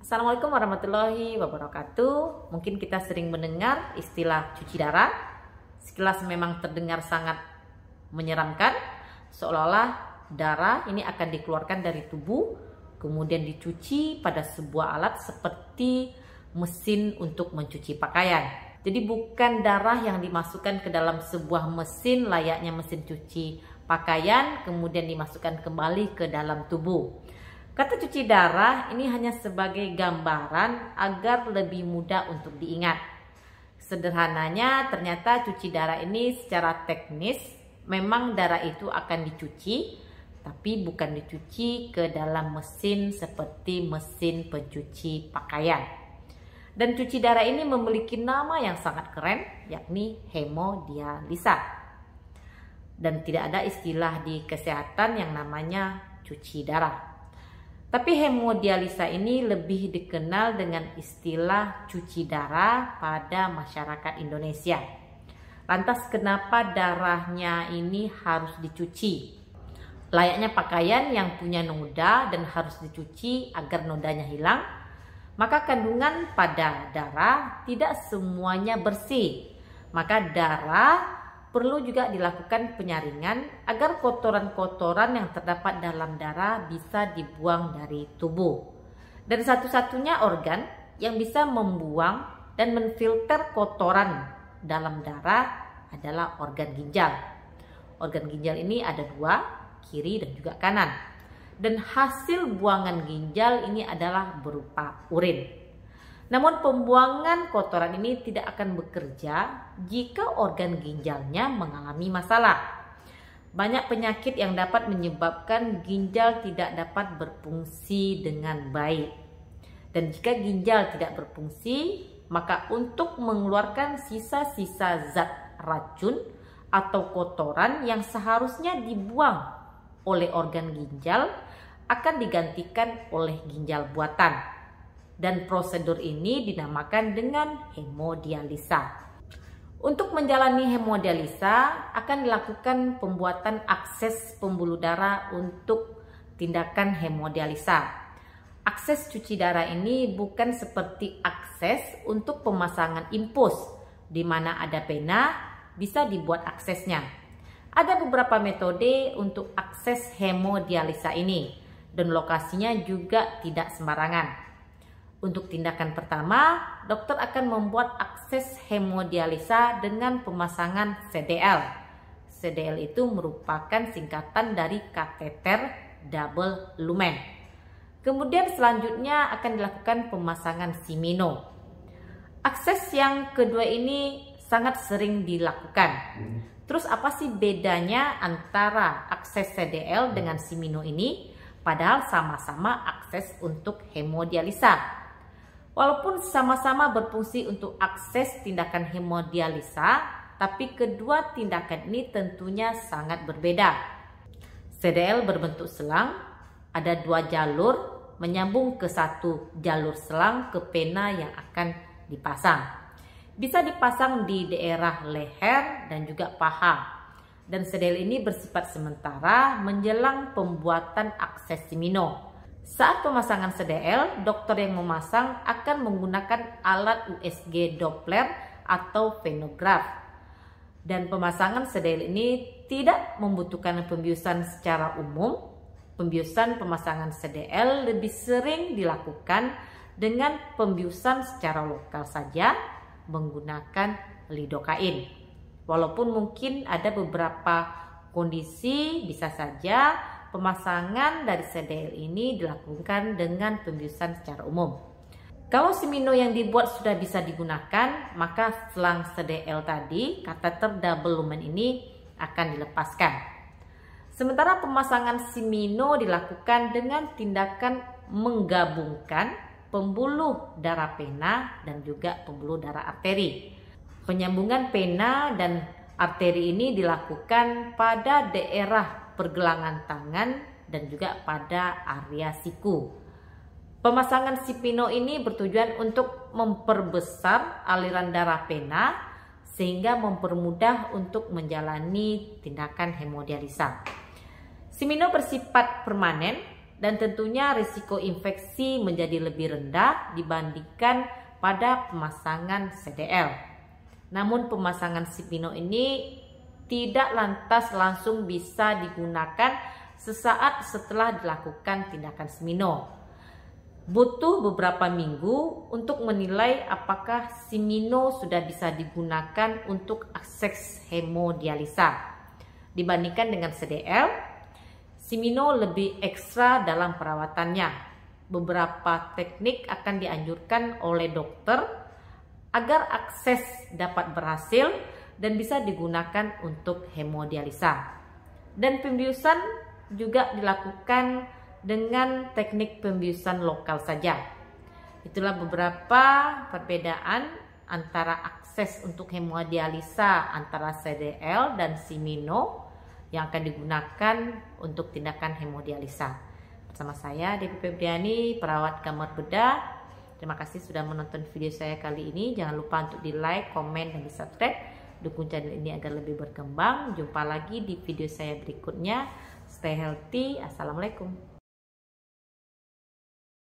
Assalamualaikum warahmatullahi wabarakatuh. Mungkin kita sering mendengar istilah cuci darah. Sekilas memang terdengar sangat menyeramkan, seolah-olah darah ini akan dikeluarkan dari tubuh, kemudian dicuci pada sebuah alat seperti mesin untuk mencuci pakaian. Jadi bukan darah yang dimasukkan ke dalam sebuah mesin layaknya mesin cuci pakaian, kemudian dimasukkan kembali ke dalam tubuh. Kata cuci darah ini hanya sebagai gambaran agar lebih mudah untuk diingat. Sederhananya, ternyata cuci darah ini secara teknis memang darah itu akan dicuci, tapi bukan dicuci ke dalam mesin seperti mesin pencuci pakaian. Dan cuci darah ini memiliki nama yang sangat keren, yakni hemodialisa. Dan tidak ada istilah di kesehatan yang namanya cuci darah. Tapi hemodialisa ini lebih dikenal dengan istilah cuci darah pada masyarakat Indonesia. Lantas kenapa darahnya ini harus dicuci? Layaknya pakaian yang punya noda dan harus dicuci agar nodanya hilang, maka kandungan pada darah tidak semuanya bersih. Maka darah perlu juga dilakukan penyaringan agar kotoran-kotoran yang terdapat dalam darah bisa dibuang dari tubuh. Dan satu-satunya organ yang bisa membuang dan menfilter kotoran dalam darah adalah organ ginjal. Organ ginjal ini ada dua, kiri dan juga kanan. Dan hasil buangan ginjal ini adalah berupa urin. Namun pembuangan kotoran ini tidak akan bekerja jika organ ginjalnya mengalami masalah. Banyak penyakit yang dapat menyebabkan ginjal tidak dapat berfungsi dengan baik. Dan jika ginjal tidak berfungsi, maka untuk mengeluarkan sisa-sisa zat racun atau kotoran yang seharusnya dibuang oleh organ ginjal akan digantikan oleh ginjal buatan. Dan prosedur ini dinamakan dengan hemodialisa. Untuk menjalani hemodialisa akan dilakukan pembuatan akses pembuluh darah untuk tindakan hemodialisa. Akses cuci darah ini bukan seperti akses untuk pemasangan infus, di mana ada pena bisa dibuat aksesnya. Ada beberapa metode untuk akses hemodialisa ini, dan lokasinya juga tidak sembarangan. Untuk tindakan pertama, dokter akan membuat akses hemodialisa dengan pemasangan CDL. CDL itu merupakan singkatan dari kateter double lumen. Kemudian selanjutnya akan dilakukan pemasangan simino. Akses yang kedua ini sangat sering dilakukan. Terus apa sih bedanya antara akses CDL dengan simino ini? Padahal sama-sama akses untuk hemodialisa. Walaupun sama-sama berfungsi untuk akses tindakan hemodialisa, tapi kedua tindakan ini tentunya sangat berbeda. CDL berbentuk selang, ada dua jalur menyambung ke satu jalur selang ke pena yang akan dipasang. Bisa dipasang di daerah leher dan juga paha. Dan CDL ini bersifat sementara menjelang pembuatan akses simino. Saat pemasangan CDL, dokter yang memasang akan menggunakan alat USG Doppler atau venograf. Dan pemasangan CDL ini tidak membutuhkan pembiusan secara umum. Pembiusan pemasangan CDL lebih sering dilakukan dengan pembiusan secara lokal saja menggunakan lidokain. Walaupun mungkin ada beberapa kondisi bisa saja pemasangan dari CDL ini dilakukan dengan pembiusan secara umum. Kalau simino yang dibuat sudah bisa digunakan, maka selang CDL tadi, kateter double lumen ini akan dilepaskan. Sementara pemasangan simino dilakukan dengan tindakan menggabungkan pembuluh darah pena dan juga pembuluh darah arteri. Penyambungan pena dan arteri ini dilakukan pada daerah pergelangan tangan dan juga pada area siku. Pemasangan simino ini bertujuan untuk memperbesar aliran darah pena sehingga mempermudah untuk menjalani tindakan hemodialisa. Simino bersifat permanen dan tentunya risiko infeksi menjadi lebih rendah dibandingkan pada pemasangan CDL. Namun pemasangan Simino ini tidak lantas langsung bisa digunakan sesaat setelah dilakukan tindakan Simino. Butuh beberapa minggu untuk menilai apakah Simino sudah bisa digunakan untuk akses hemodialisa. Dibandingkan dengan CDL, Simino lebih ekstra dalam perawatannya. Beberapa teknik akan dianjurkan oleh dokter agar akses dapat berhasil dan bisa digunakan untuk hemodialisa. Dan pembiusan juga dilakukan dengan teknik pembiusan lokal saja. Itulah beberapa perbedaan antara akses untuk hemodialisa antara CDL dan Simino yang akan digunakan untuk tindakan hemodialisa. Bersama saya Devi Febriani, perawat kamar bedah. Terima kasih sudah menonton video saya kali ini. Jangan lupa untuk di like, komen, dan di subscribe. Dukung channel ini agar lebih berkembang. Jumpa lagi di video saya berikutnya. Stay healthy. Assalamualaikum.